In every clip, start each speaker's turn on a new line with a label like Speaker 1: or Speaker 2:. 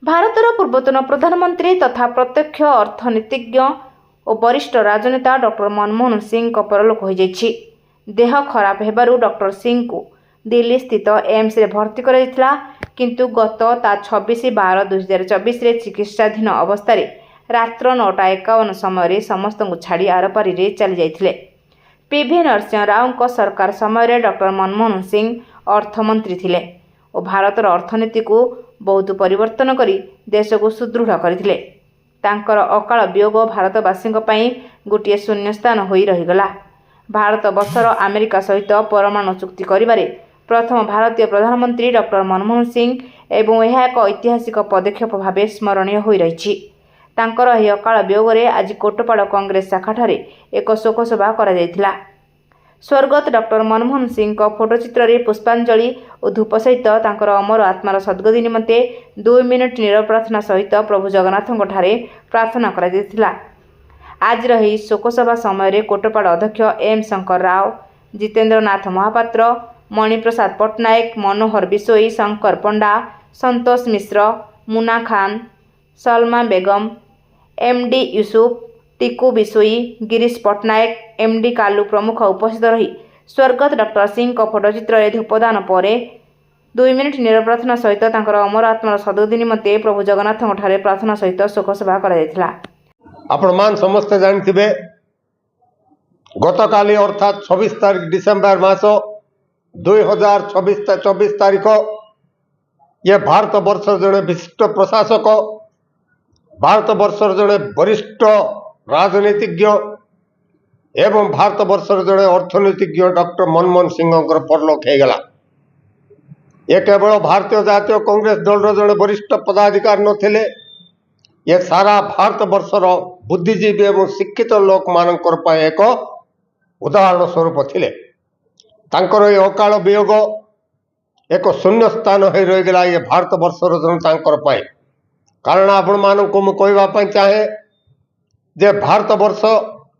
Speaker 1: ଭାରतर पूर्वतन प्रधानमंत्री तथा प्रत्यक्ष अर्थनीतिज्ञ और वरिष्ठ राजनेता डॉक्टर मनमोहन सिंह का परलोक हो जाइछि। देह खराब हेबारु डॉक्टर सिंह को दिल्ली स्थित एम्स रे भर्ती कराइथिला, किंतु गत 26/12/2024 रे चिकित्साधीन अवस्था रात्र 9:51 समय समस्त को छाड़ी आरपारी रे चली जाइथिले। पीवी नरसिंह राव को सरकार समय डॉक्टर मनमोहन सिंह अर्थमंत्री थिले और भारतर अर्थनीति को बहुत परिवर्तन करी देश को सुदृढ़ करथिले। तांकर अकाल वियोग भारतवासी गोटे शून्यस्थान होई रहीगला। भारत वर्षर अमेरिका सहित परमाणु चुक्ति करिबारे प्रथम भारतीय प्रधानमंत्री डॉक्टर मनमोहन सिंह एवं यह एक ऐतिहासिक पदक्षेप भाव स्मरणीय होई रहिछि। तांकर एही अकाल वियोग रे आज कोटपाड़ कांग्रेस शाखाठारे एक शोकसभा करा जायथिला। स्वर्गत डॉक्टर मनमोहन सिंह को फोटोचित्र रे पुष्पांजलि और धूप सहित तांकर अमर आत्मार सद्गति निमंते 2 मिनिट नीरव प्रार्थना सहित प्रभु जगन्नाथ प्रार्थना करा जायथिला। आज रही शोकसभा समय कोटपाड़ अध्यक्ष एम शंकर राव, जितेंद्र नाथ महापात्र, मणिप्रसाद पट्टनायक, मनोहर बिशोई, शंकर पंडा, संतोष मिश्र, मुना खान, सलमा बेगम, एमडी यूसुफ, टीकू बिशोई, गिरीश पट्टनायक, एमडी कालू प्रमुख उपस्थित रही स्वर्गत डॉक्टर सिंह को फोटोचित्र धूपदान पर 2 मिनिट नीरव प्रार्थना सहित तांकर अमर आत्मार सद्गति निमंते प्रभु जगन्नाथ प्रार्थना सहित शोकसभा करा।
Speaker 2: आपण मान समस्त जानथिबे गतकाली अर्थात 26 तारीख डिसेम्बर मास 2024 तारीख ये भारत वर्षर जड़े विशिष्ट प्रशासक, भारत वर्षर जड़े वरिष्ठ राजनीतिज्ञ एवं भारत वर्षर जड़े अर्थनीतिज्ञ डॉक्टर मनमोहन सिंह परलोक हो गला। ये केवल भारतीय जातीय कांग्रेस दल जड़े वरिष्ठ पदाधिकारी नथिले, ये सारा भारत वर्षर बुद्धिजीवी एवं शिक्षित लोक मानकर एक उदाहरण स्वरूप थिले। तांकर ये अकाल वियोग एक शून्य स्थान हो रहीगला ये भारत वर्षर जनतांकर पाए। कारण आपण मानक मु कहवाई चाहे जे भारत वर्ष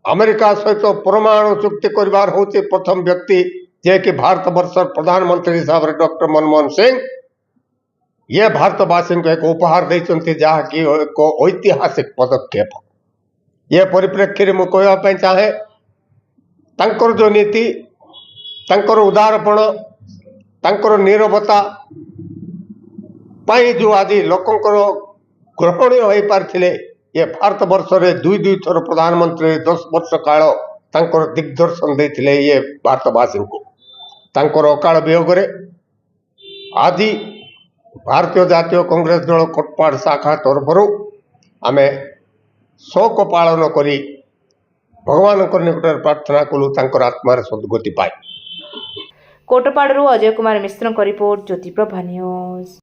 Speaker 2: अमेरिका सहित परमाणु चुक्ति करिवार होती प्रथम व्यक्ति जे कि भारत वर्षर प्रधानमंत्री हिसाब से डॉक्टर मनमोहन सिंह ये भारतवासी को एक उपहार देते जहाँकि एक ऐतिहासिक पदक्षेप। ये परिप्रेक्षी में कहवाई चाहे तांकर जो नीति, तांकर उदारपण, तांकर नीरवता पाई जो आदि लोकंकर ग्रहणीय हो पारे। ये भारत वर्ष रे 2 थर प्रधानमंत्री 10 वर्ष काल तांकर दिग्दर्शन देथिले ये भारतवासी को। तांकर अकाल वियोग रे आदि भारतीय जातीय कांग्रेस दल कोटपाड़ शाखा तरफ आमे शोक पालन करी भगवान निकट प्रार्थना कलु तांकर आत्मार सद्गति पाए।
Speaker 1: कोटपाड़ अजय कुमार मिश्र रिपोर्ट, ज्योति प्रभा न्यूज।